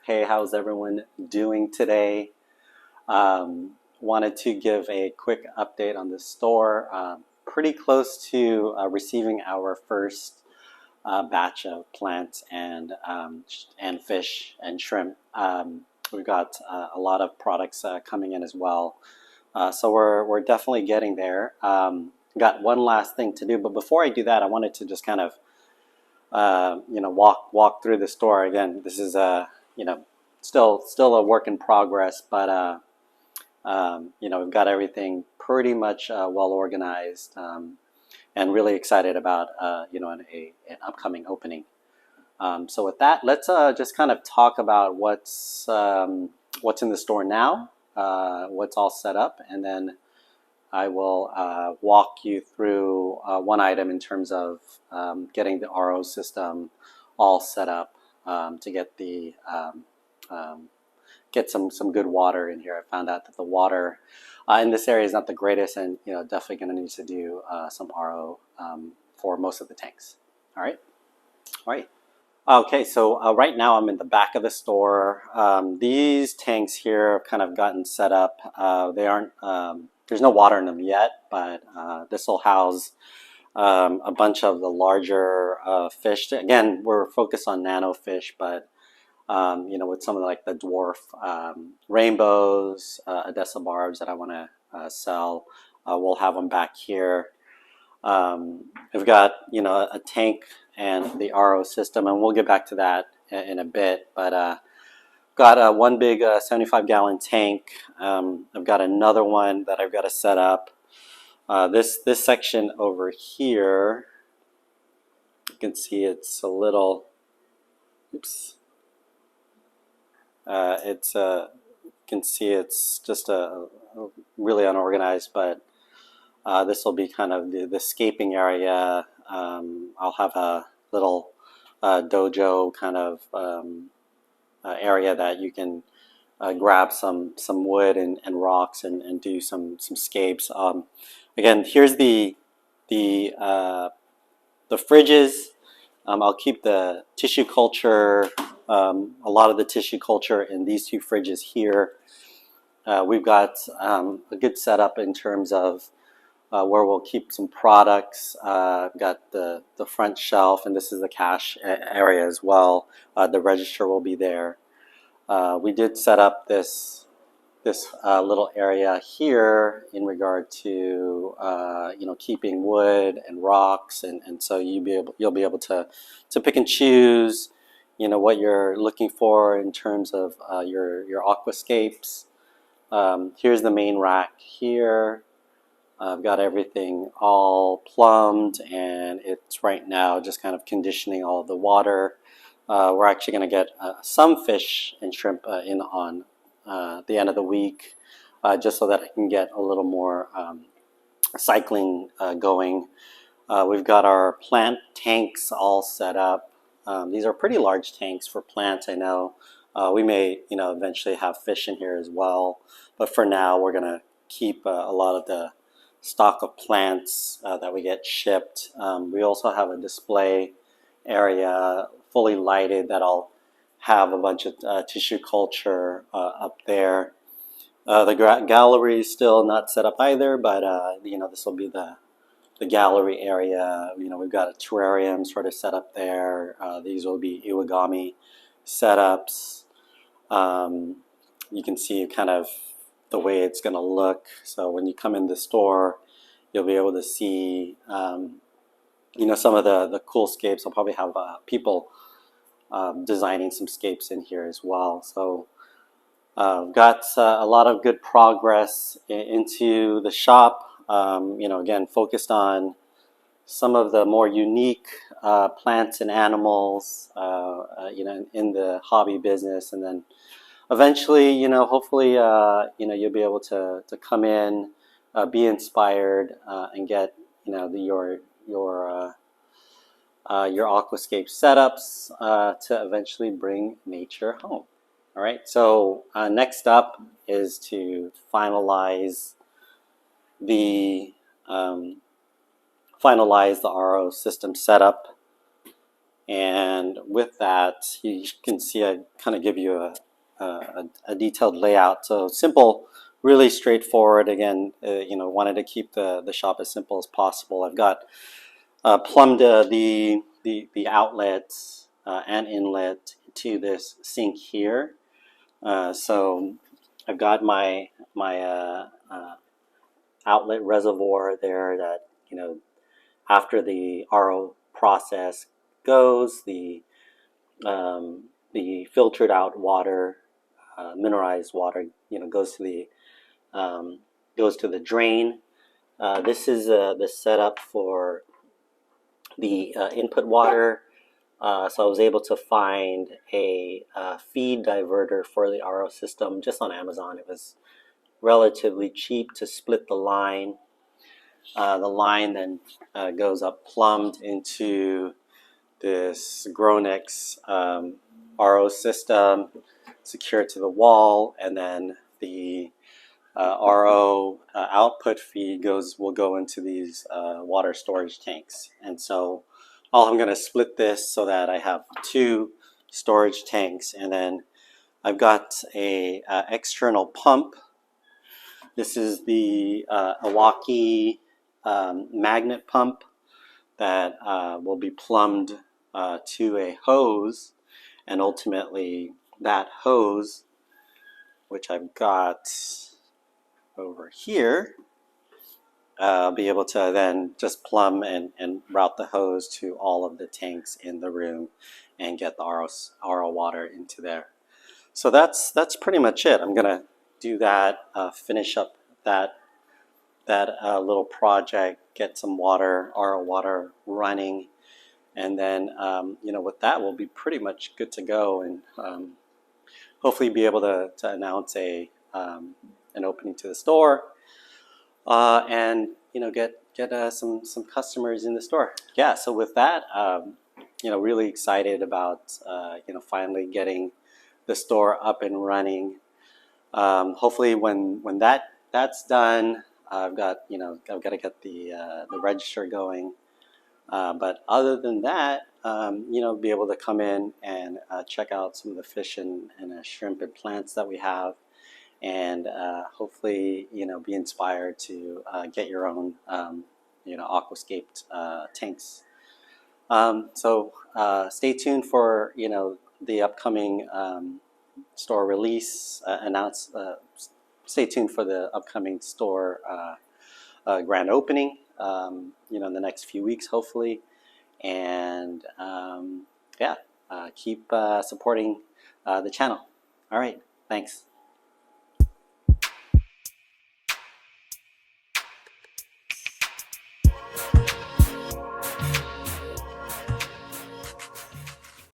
Hey, how's everyone doing today? Wanted to give a quick update on the store. Pretty close to receiving our first batch of plants and fish and shrimp. We've got a lot of products coming in as well, so we're definitely getting there. Got one last thing to do, but before I do that, I wanted to just kind of walk through the store again. This is still a work in progress, but we've got everything pretty much well organized, and really excited about an upcoming opening. So with that, let's just kind of talk about what's in the store now, what's all set up, and then I will walk you through one item in terms of getting the RO system all set up to get some good water in here. I found out that the water in this area is not the greatest, and definitely going to need to do some RO for most of the tanks. All right. Okay, so right now I'm in the back of the store. These tanks here have kind of gotten set up. They aren't. There's no water in them yet, but this will house a bunch of the larger fish. Again, we're focused on nano fish, but with some of the dwarf rainbows, Odessa barbs that I want to sell, we'll have them back here. We've got a tank and the RO system, and we'll get back to that in a bit. But got one big 75-gallon tank. I've got another one that I've got to set up. This section over here, you can see it's a little. Oops. You can see it's just a really unorganized, but this will be kind of the scaping area. I'll have a little dojo kind of area that you can grab some wood and rocks and do some scapes. Again, here's the fridges. I'll keep the tissue culture, a lot of the tissue culture in these two fridges here. We've got a good setup in terms of where we'll keep some products. Got the front shelf, and this is the cash area as well. The register will be there. We did set up this little area here in regard to keeping wood and rocks, and so you'll be able to pick and choose what you're looking for in terms of your aquascapes. Here's the main rack here. I've got everything all plumbed, and it's right now just kind of conditioning all of the water. We're actually going to get some fish and shrimp in on the end of the week, just so that I can get a little more cycling going. We've got our plant tanks all set up. These are pretty large tanks for plants, I know. We may eventually have fish in here as well, but for now we're going to keep a lot of the stock of plants that we get shipped. We also have a display area fully lighted that I'll have a bunch of tissue culture up there. The gallery is still not set up either, but this will be the gallery area. We've got a terrarium sort of set up there. These will be iwagami setups. You can see kind of the way it's going to look. So when you come in the store, you'll be able to see some of the cool scapes. I'll probably have people designing some scapes in here as well. So got a lot of good progress into the shop. Again, focused on some of the more unique plants and animals in the hobby business, and then eventually, hopefully, you'll be able to come in, be inspired, and get your aquascape setups to eventually bring nature home. All right. So next up is to finalize the RO system setup. And with that, you can see I kind of give you a detailed layout. So simple, really straightforward. Again, wanted to keep the shop as simple as possible. I've got plumbed the outlets and inlet to this sink here. So I've got my outlet reservoir there that, after the RO process goes, the filtered out water, mineralized water, goes to the drain. This is the setup for the input water. So I was able to find a feed diverter for the RO system just on Amazon. It was relatively cheap to split the line. The line then goes up plumbed into this Gronex RO system, secured to the wall, and then the RO output feed will go into these water storage tanks. And so I'm going to split this so that I have 2 storage tanks, and then I've got a external pump. This is the Milwaukee magnet pump that will be plumbed to a hose, and ultimately that hose, which I've got over here, I'll be able to then just plumb and route the hose to all of the tanks in the room and get the RO water into there. So that's pretty much it. I'm gonna do that, finish up that little project, get some RO water running, and then with that we'll be pretty much good to go, and hopefully be able to announce an opening to the store, and get some customers in the store. Yeah, so with that, really excited about finally getting the store up and running. Hopefully when that's done, I've got to get the register going. But other than that, be able to come in and check out some of the fish and shrimp and plants that we have, and hopefully be inspired to get your own aquascaped tanks. So stay tuned for the upcoming store release stay tuned for the upcoming store grand opening in the next few weeks, hopefully. And keep supporting the channel. All right, thanks.